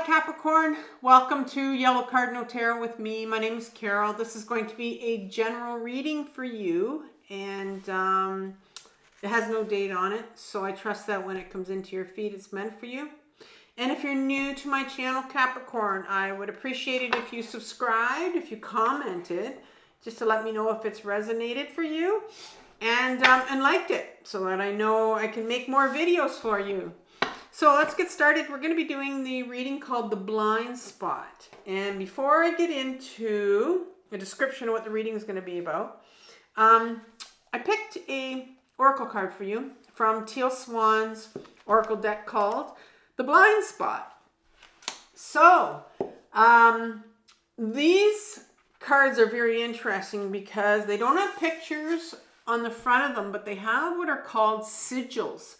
Capricorn, welcome to Yellow Cardinal Tarot with me. My name is Carol. This is going to be a general reading for you, and it has no date on it, so I trust that when it comes into your feed it's meant for you. And if you're new to my channel, Capricorn, I would appreciate it if you subscribed, if you commented, just to let me know if it's resonated for you, and liked it, so that I know I can make more videos for you. So let's get started. We're going to be doing the reading called The Blind Spot. And before I get into a description of what the reading is going to be about, I picked a oracle card for you from Teal Swan's oracle deck called The Blind Spot. So these cards are very interesting because they don't have pictures on the front of them, but they have what are called sigils.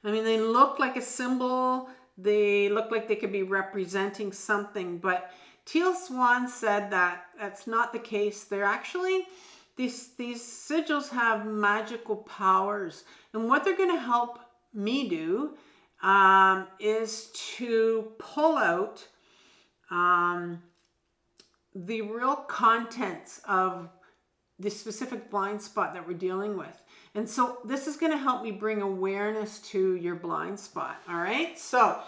I mean, they look like a symbol. They look like they could be representing something, but Teal Swan said that that's not the case. They're actually, these sigils have magical powers. And what they're going to help me do is to pull out the real contents of the specific blind spot that we're dealing with. And so this is going to help me bring awareness to your blind spot. All right. So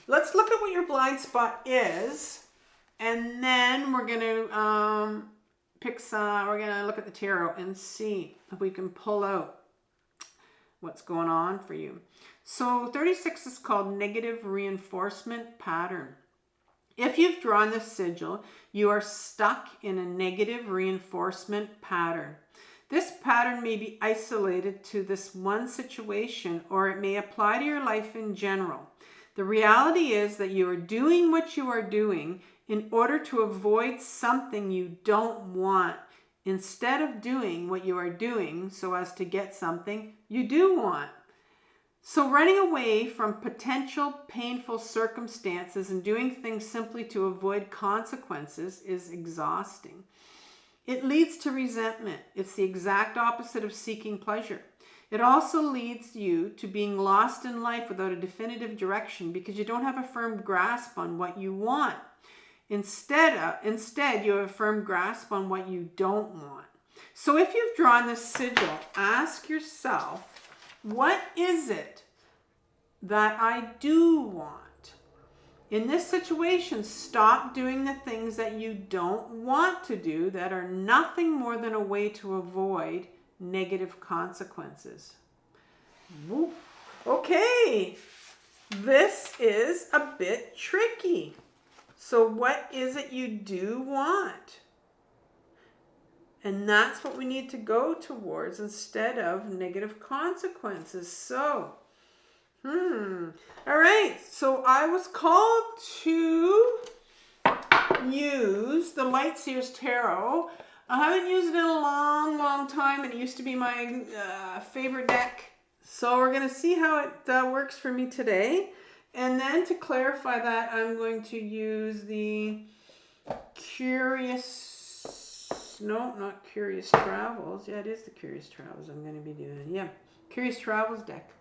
let's look at what your blind spot is. And then we're going to we're going to look at the tarot and see if we can pull out what's going on for you. So 36 is called Negative Reinforcement Pattern. If you've drawn this sigil, you are stuck in a negative reinforcement pattern. This pattern may be isolated to this one situation, or it may apply to your life in general. The reality is that you are doing what you are doing in order to avoid something you don't want, instead of doing what you are doing so as to get something you do want. So running away from potential painful circumstances and doing things simply to avoid consequences is exhausting. It leads to resentment. It's the exact opposite of seeking pleasure. It also leads you to being lost in life without a definitive direction because you don't have a firm grasp on what you want. Instead, you have a firm grasp on what you don't want. So if you've drawn this sigil, ask yourself, what is it that I do want? In this situation, stop doing the things that you don't want to do that are nothing more than a way to avoid negative consequences. Okay, this is a bit tricky. So what is it you do want? And that's what we need to go towards instead of negative consequences. So, all right. So I was called to use the Lightseers Tarot. I haven't used it in a long, long time. It used to be my favorite deck. So we're going to see how it works for me today. And then to clarify that, I'm going to use the not Curious Travels. Yeah, it is the Curious Travels I'm going to be doing. Yeah, Curious Travels deck.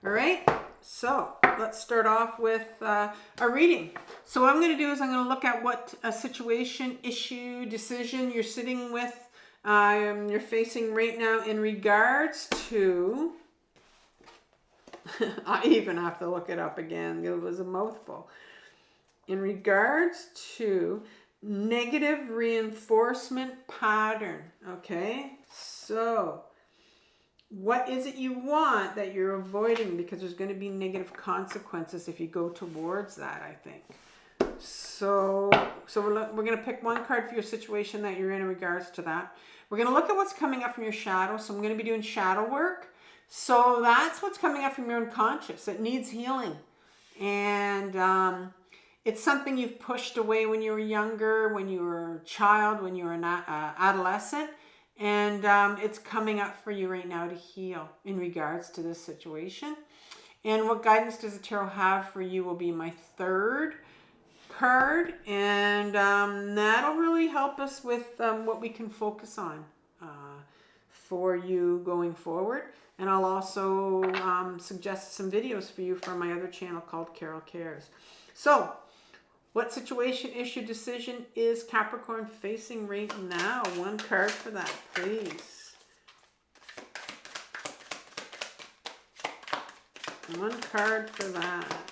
All right, so let's start off with a reading. So what I'm going to do is I'm going to look at what a situation, issue, decision you're sitting with, you're facing right now in regards to... I even have to look it up again. It was a mouthful. In regards to negative reinforcement pattern. Okay, so what is it you want that you're avoiding? Because there's going to be negative consequences if you go towards that, I think. So we're going to pick one card for your situation that you're in regards to that. We're going to look at what's coming up from your shadow. So I'm going to be doing shadow work. So that's what's coming up from your unconscious. It needs healing. And it's something you've pushed away when you were younger, when you were a child, when you were an adolescent. And it's coming up for you right now to heal in regards to this situation. And what guidance does the tarot have for you will be my third card. And that'll really help us with what we can focus on. for you going forward. And I'll also suggest some videos for you from my other channel called Carol Cares. So, what situation, issue, decision is Capricorn facing right now? One card for that, please. One card for that.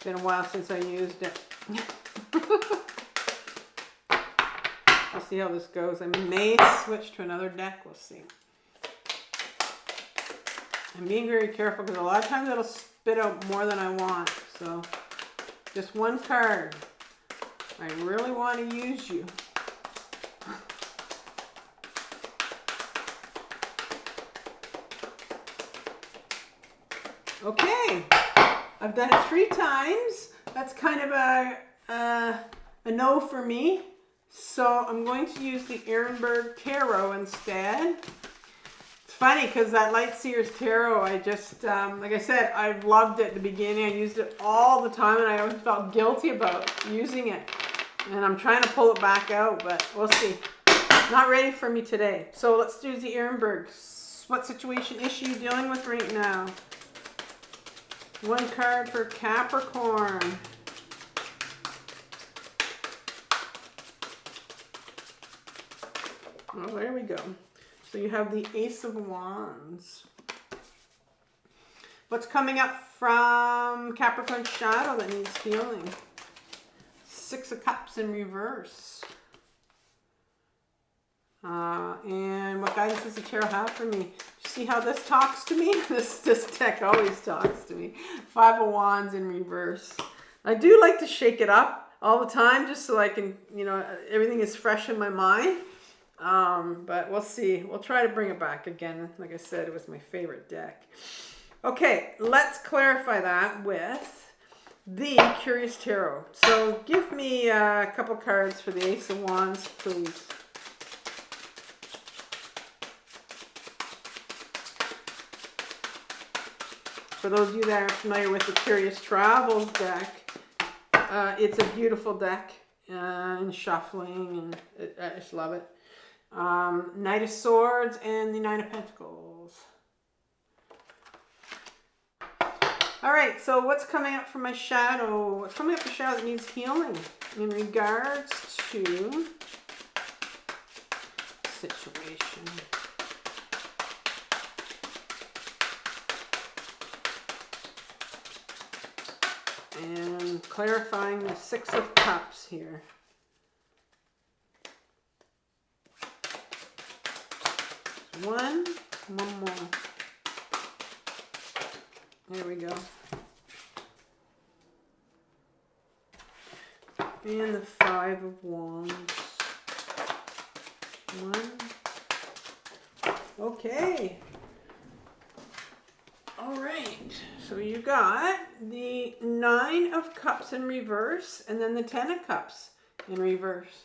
Been a while since I used it. We'll see how this goes. I may switch to another deck. We'll see. I'm being very careful because a lot of times it'll spit out more than I want. So just one card. I really want to use you. Okay. I've done it 3 times. That's kind of a no for me. So I'm going to use the Erenberg Tarot instead. It's funny because that Lightseer's Tarot, I just, like I said, I've loved it at the beginning. I used it all the time and I always felt guilty about using it. And I'm trying to pull it back out, but we'll see. Not ready for me today. So let's do the Erenberg. What situation, issue you dealing with right now? One card for Capricorn. Oh, there we go. So you have the Ace of Wands. What's coming up from Capricorn's shadow that needs healing? 6 of Cups in reverse. And what guidance does the tarot have for me? See how this talks to me? This deck always talks to me. 5 of Wands in reverse. I do like to shake it up all the time just so I can, everything is fresh in my mind. But we'll see. We'll try to bring it back again. Like I said, it was my favorite deck. Okay, let's clarify that with the Curious Tarot. So give me a couple cards for the Ace of Wands, please. For those of you that are familiar with the Curious Travels deck, it's a beautiful deck and shuffling, and I just love it. Knight of Swords and the Nine of Pentacles. All right, so what's coming up for my shadow? What's coming up for shadow that needs healing in regards to situation? And clarifying the 6 of Cups here. One more. There we go. And the 5 of Wands. 1. Okay. All right. So you got the 9 of Cups in reverse and then the 10 of Cups in reverse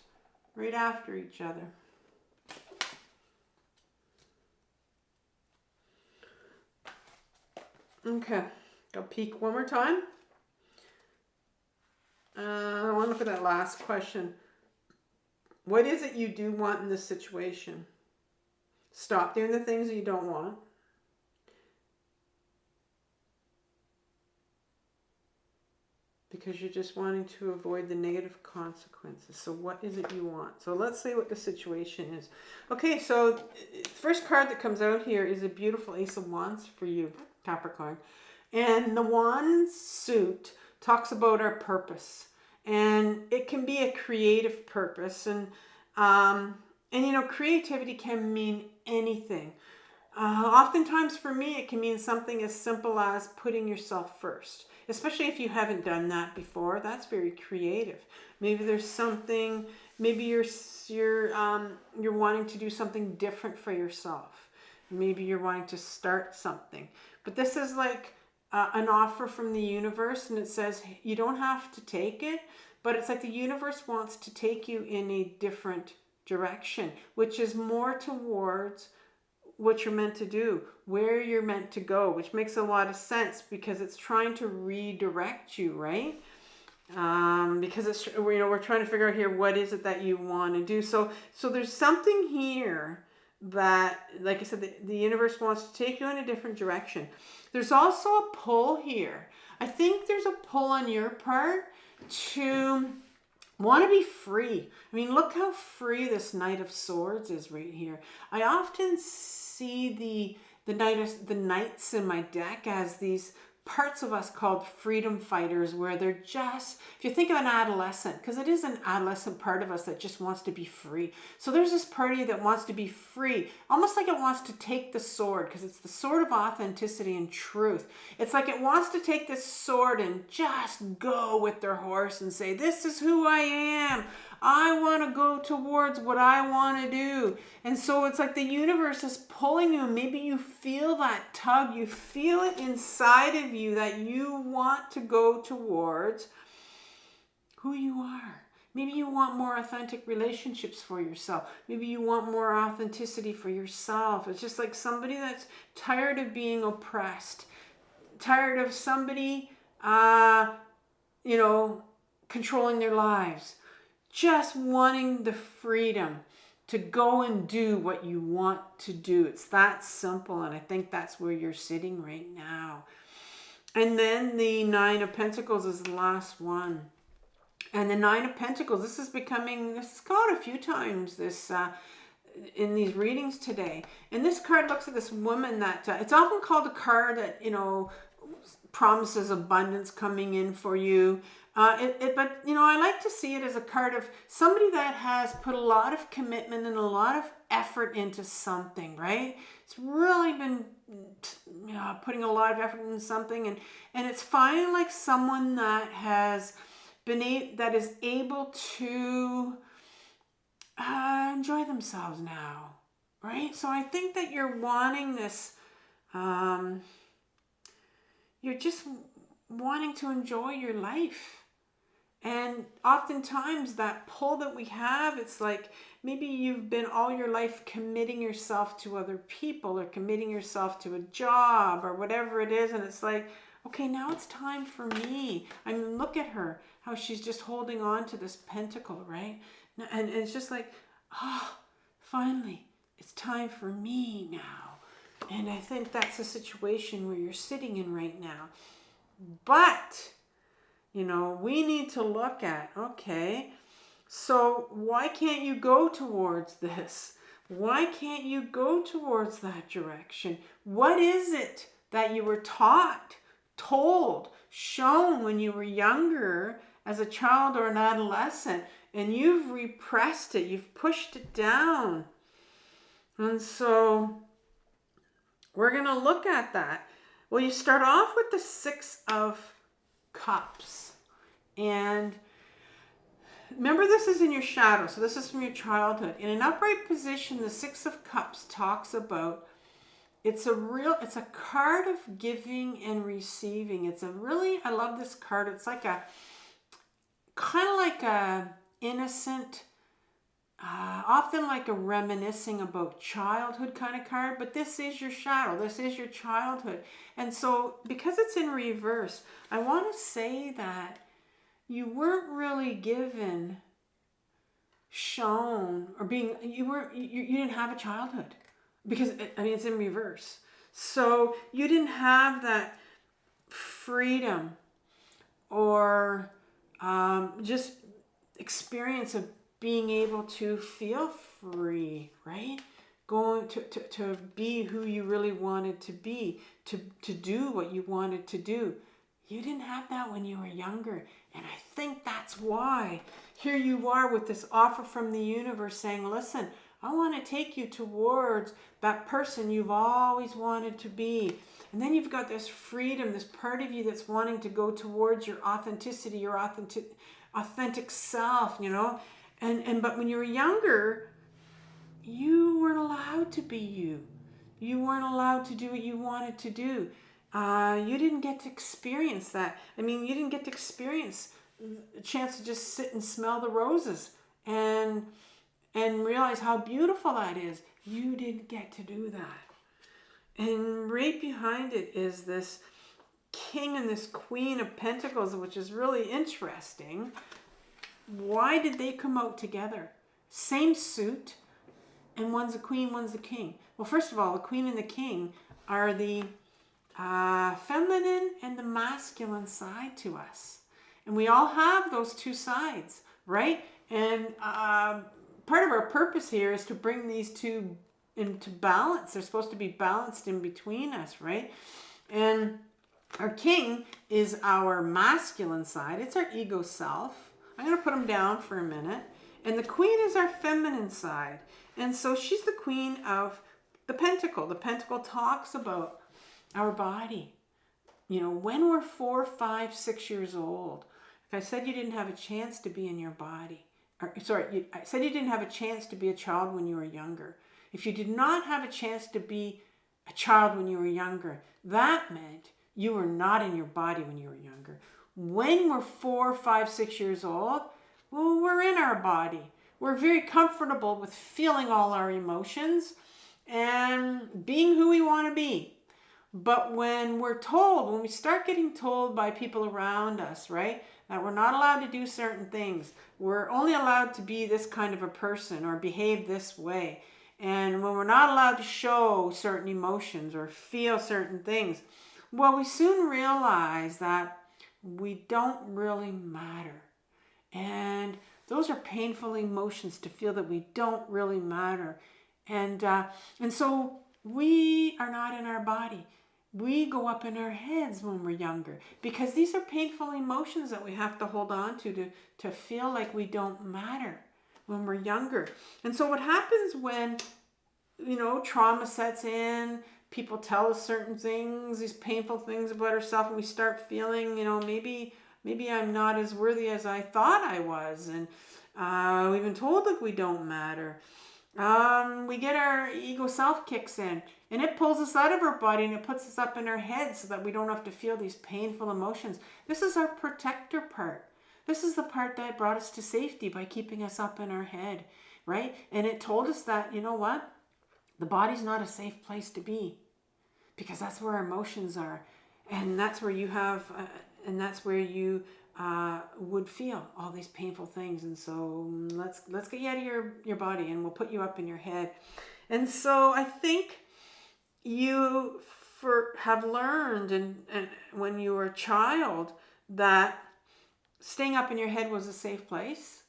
right after each other. Okay, go peek one more time. I want to look at that last question. What is it you do want in this situation? Stop doing the things that you don't want. Because you're just wanting to avoid the negative consequences. So what is it you want? So let's say what the situation is. Okay, so the first card that comes out here is a beautiful Ace of Wands for you, Capricorn. And the Wands suit talks about our purpose. And it can be a creative purpose. And creativity can mean anything. Oftentimes for me, it can mean something as simple as putting yourself first. Especially if you haven't done that before, that's very creative. Maybe there's something, maybe you're wanting to do something different for yourself. Maybe you're wanting to start something. But this is like an offer from the universe, and it says you don't have to take it, but it's like the universe wants to take you in a different direction, which is more towards what you're meant to do, where you're meant to go, which makes a lot of sense because it's trying to redirect you, right? Because it's, you know, we're trying to figure out here, what is it that you want to do? So there's something here that, like I said, the universe wants to take you in a different direction. There's also a pull here. I think there's a pull on your part to want to be free. I mean, look how free this Knight of Swords is right here. I often see the knights in my deck as these parts of us called freedom fighters, where they're just, if you think of an adolescent, because it is an adolescent part of us that just wants to be free. So there's this party that wants to be free, almost like it wants to take the sword, because it's the sword of authenticity and truth. It's like it wants to take this sword and just go with their horse and say, this is who I am. I want to go towards what I want to do. And so it's like the universe is pulling you. Maybe you feel that tug. You feel it inside of you that you want to go towards who you are. Maybe you want more authentic relationships for yourself. Maybe you want more authenticity for yourself. It's just like somebody that's tired of being oppressed, tired of somebody, you know, controlling their lives. Just wanting the freedom to go and do what you want to do. It's that simple, and I think that's where you're sitting right now. And then the Nine of Pentacles is the last one. And the Nine of Pentacles, this is come out a few times in these readings today. And this card looks at this woman that, it's often called a card that, you know, promises abundance coming in for you. But, you know, I like to see it as a card of somebody that has put a lot of commitment and a lot of effort into something, right? It's really been, you know, putting a lot of effort into something. And it's finally like someone that has been, that is able to enjoy themselves now, right? So I think that you're wanting this, you're just wanting to enjoy your life. And oftentimes that pull that we have, it's like maybe you've been all your life committing yourself to other people or committing yourself to a job or whatever it is. And it's like, okay, now it's time for me. I mean, look at her, how she's just holding on to this pentacle, right? And it's just like, oh, finally, it's time for me now. And I think that's a situation where you're sitting in right now. But, you know, we need to look at, okay, so why can't you go towards this? Why can't you go towards that direction? What is it that you were taught, told, shown when you were younger as a child or an adolescent, and you've repressed it, you've pushed it down? And so we're going to look at that. Well, you start off with the Six of Cups. And remember, this is in your shadow. So this is from your childhood. In an upright position, the Six of Cups talks about, it's a card of giving and receiving. It's I love this card. It's like kind of like a innocent, often like a reminiscing about childhood kind of card, but this is your shadow. This is your childhood. And so because it's in reverse, I want to say that you weren't really given, shown, or you didn't have a childhood, because it's in reverse. So you didn't have that freedom or just experience of being able to feel free, right? Going to be who you really wanted to be, to do what you wanted to do. You didn't have that when you were younger. And I think that's why here you are with this offer from the universe saying, listen, I want to take you towards that person you've always wanted to be. And then you've got this freedom, this part of you that's wanting to go towards your authenticity, your authentic self, you know. But when you were younger, you weren't allowed to be you. You weren't allowed to do what you wanted to do. You didn't get to experience that. I mean, you didn't get to experience a chance to just sit and smell the roses and realize how beautiful that is. You didn't get to do that. And right behind it is this king and this queen of pentacles, which is really interesting. Why did they come out together? Same suit, and one's a queen, one's a king. Well, first of all, the queen and the king are the feminine and the masculine side to us. And we all have those two sides, right? And part of our purpose here is to bring these two into balance. They're supposed to be balanced in between us, right? And our king is our masculine side. It's our ego self. I'm going to put him down for a minute. And the queen is our feminine side. And so she's the queen of the pentacle. The pentacle talks about our body. You know, when we're 4, 5, 6 years old, if I said you didn't have a chance to be in your body, I said you didn't have a chance to be a child when you were younger. If you did not have a chance to be a child when you were younger, that meant you were not in your body when you were younger. When we're 4, 5, 6 years old, well, we're in our body. We're very comfortable with feeling all our emotions and being who we want to be. But when we start getting told by people around us, right, that we're not allowed to do certain things, we're only allowed to be this kind of a person or behave this way, and when we're not allowed to show certain emotions or feel certain things, well, we soon realize that we don't really matter. And those are painful emotions, to feel that we don't really matter. And so we are not in our body. We go up in our heads when we're younger, because these are painful emotions that we have to hold on to feel like we don't matter when we're younger. And so what happens when, you know, trauma sets in, people tell us certain things, these painful things about ourselves, and we start feeling, you know, maybe I'm not as worthy as I thought I was, and we've been told that we don't matter. We get our ego self kicks in, and it pulls us out of our body and it puts us up in our head so that we don't have to feel these painful emotions. This is our protector part. This is the part that brought us to safety by keeping us up in our head, right? And it told us that, you know what? The body's not a safe place to be, because that's where our emotions are. And that's where you have, would feel all these painful things. And so let's get you out of your body, and we'll put you up in your head. And so I think you have learned and when you were a child that staying up in your head was a safe place,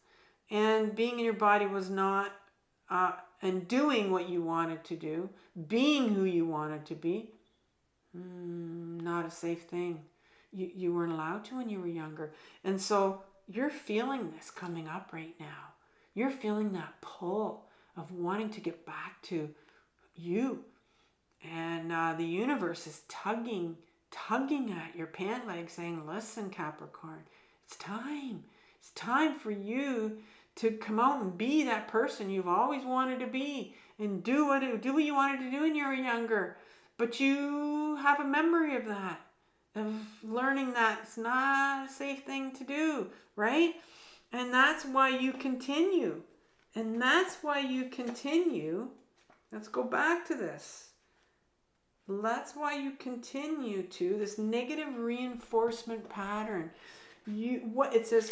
and being in your body was not, and doing what you wanted to do, being who you wanted to be, not a safe thing. You weren't allowed to when you were younger. And so you're feeling this coming up right now. You're feeling that pull of wanting to get back to you. And the universe is tugging at your pant leg, saying, listen, Capricorn, it's time. It's time for you to come out and be that person you've always wanted to be, and do what you wanted to do when you were younger. But you have a memory of that, of learning that it's not a safe thing to do, right? And that's why you continue. Let's go back to this. That's why you continue to this negative reinforcement pattern. It says,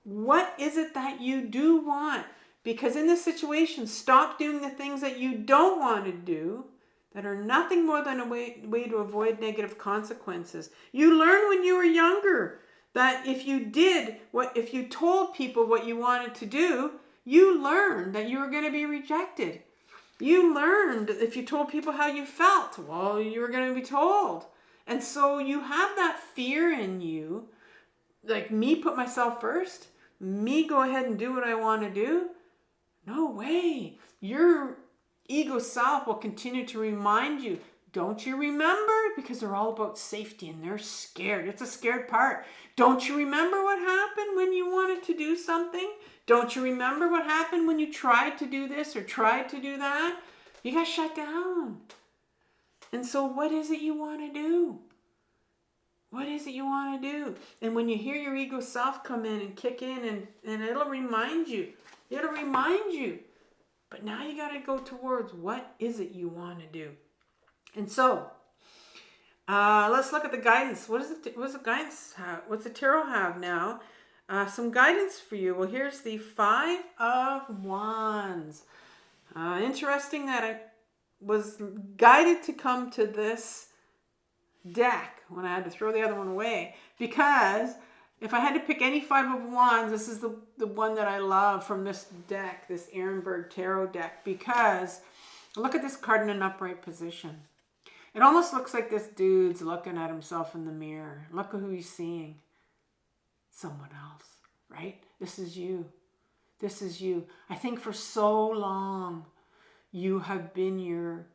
what is it that you do want? Because in this situation, stop doing the things that you don't want to do, that are nothing more than a way to avoid negative consequences. You learned when you were younger that if you told people what you wanted to do, you learned that you were going to be rejected. You learned if you told people how you felt, well, you were going to be told. And so you have that fear in you, like me put myself first, me go ahead and do what I want to do. No way. Your ego self will continue to remind you, don't you remember? Because they're all about safety and they're scared. It's a scared part. Don't you remember what happened when you wanted to do something? Don't you remember what happened when you tried to do this or tried to do that? You got shut down. And so what is it you want to do? What is it you want to do? And when you hear your ego self come in and kick in, and it'll remind you. It'll remind you. But now you got to go towards what is it you want to do. And so, let's look at the guidance. What does the guidance have? What's the tarot have now? Some guidance for you. Well, here's the 5 of Wands. Interesting that I was guided to come to this deck when I had to throw the other one away, because if I had to pick any 5 of Wands, this is the one that I love from this deck, this Erenberg tarot deck, because look at this card in an upright position. It almost looks like this dude's looking at himself in the mirror. Look at who he's seeing. Someone else, right? This is you. This is you. I think for so long you have been your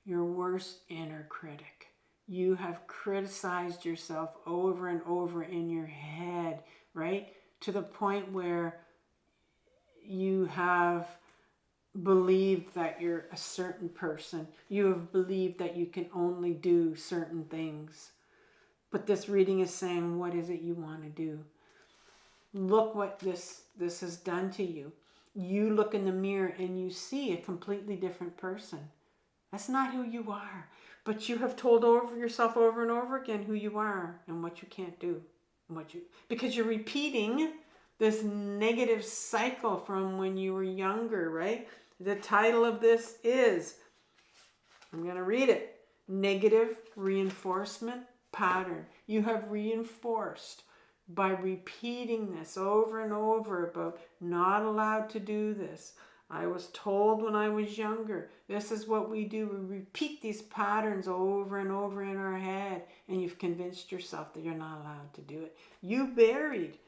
worst inner critic. You have criticized yourself over and over in your head, right? To the point where you have believed that you're a certain person. You have believed that you can only do certain things. But this reading is saying, what is it you want to do? Look what this has done to you. You look in the mirror and you see a completely different person. That's not who you are. But you have told yourself over and over again who you are and what you can't do. Because you're repeating this negative cycle from when you were younger, right? The title of this is, I'm going to read it, Negative Reinforcement Pattern. You have reinforced by repeating this over and over about not allowed to do this. I was told when I was younger, this is what we do. We repeat these patterns over and over in our head, and you've convinced yourself that you're not allowed to do it. You buried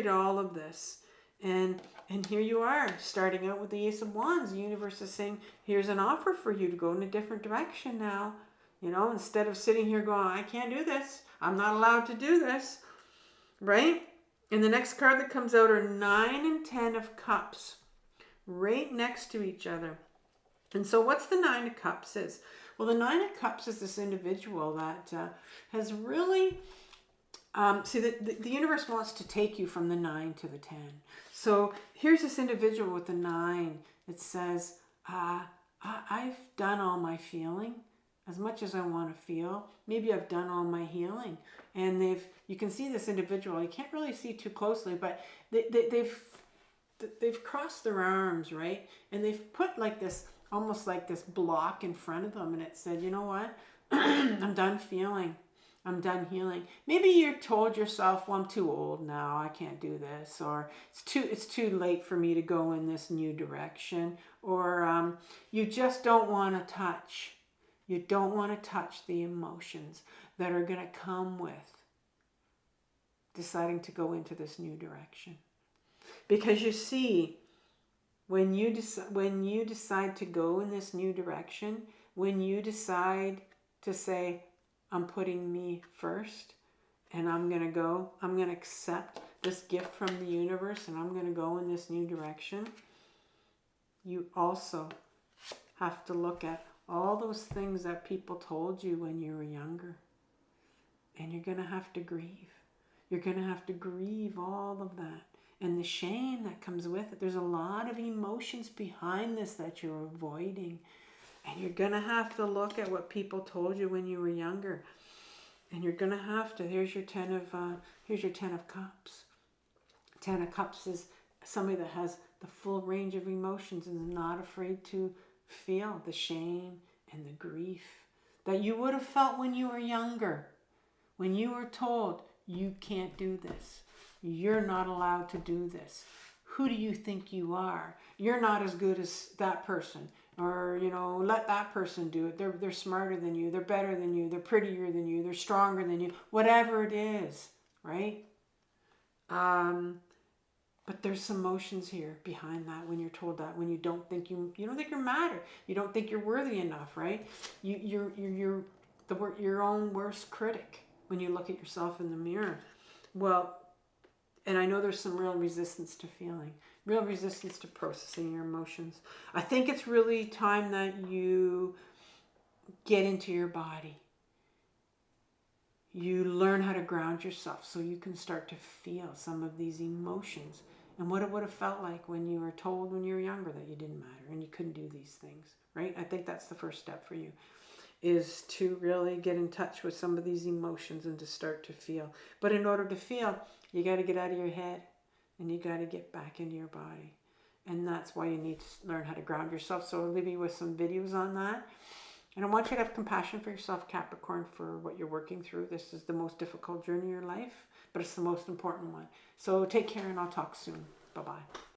all of this. And here you are, starting out with the Ace of Wands. The universe is saying, here's an offer for you to go in a different direction now. Instead of sitting here going, I can't do this. I'm not allowed to do this. Right? And the next card that comes out are 9 and 10 of Cups. Right next to each other. And so what's the 9 of Cups is? Well, the 9 of Cups is this individual that has really... the universe wants to take you from the 9 to the 10. So here's this individual with the 9. It says, I've done all my feeling as much as I want to feel. Maybe I've done all my healing. And you can see this individual. You can't really see too closely, but they've crossed their arms, right? And they've put like this, almost like this block in front of them. And it said, you know what? I'm done feeling. I'm done healing. Maybe you told yourself, well, I'm too old now. I can't do this. Or it's too late for me to go in this new direction. Or you just don't want to touch. You don't want to touch the emotions that are going to come with deciding to go into this new direction. Because you see, when you decide to go in this new direction, when you decide to say, I'm putting me first, and I'm going to accept this gift from the universe, and I'm going to go in this new direction, you also have to look at all those things that people told you when you were younger. And you're going to have to grieve. You're going to have to grieve all of that. And the shame that comes with it. There's a lot of emotions behind this that you're avoiding. And you're going to have to look at what people told you when you were younger. And you're going to have to, here's your 10 of Cups. 10 of Cups is somebody that has the full range of emotions and is not afraid to feel the shame and the grief that you would have felt when you were younger. When you were told, you can't do this. You're not allowed to do this. Who do you think you are? You're not as good as that person. Or, let that person do it. They're smarter than you. They're better than you. They're prettier than you. They're stronger than you. Whatever it is, right? But there's some emotions here behind that when you're told that, when you don't think you don't think you're matter. You don't think you're worthy enough, right? You're your own worst critic when you look at yourself in the mirror. Well, and I know there's some real resistance to feeling. real resistance to processing your emotions. I think it's really time that you get into your body. You learn how to ground yourself so you can start to feel some of these emotions and what it would have felt like when you were told when you were younger that you didn't matter and you couldn't do these things, right? I think that's the first step for you, is to really get in touch with some of these emotions and to start to feel. But in order to feel, you got to get out of your head and you got to get back into your body. And that's why you need to learn how to ground yourself. So I'll leave you with some videos on that. And I want you to have compassion for yourself, Capricorn, for what you're working through. This is the most difficult journey of your life, but it's the most important one. So take care and I'll talk soon. Bye-bye.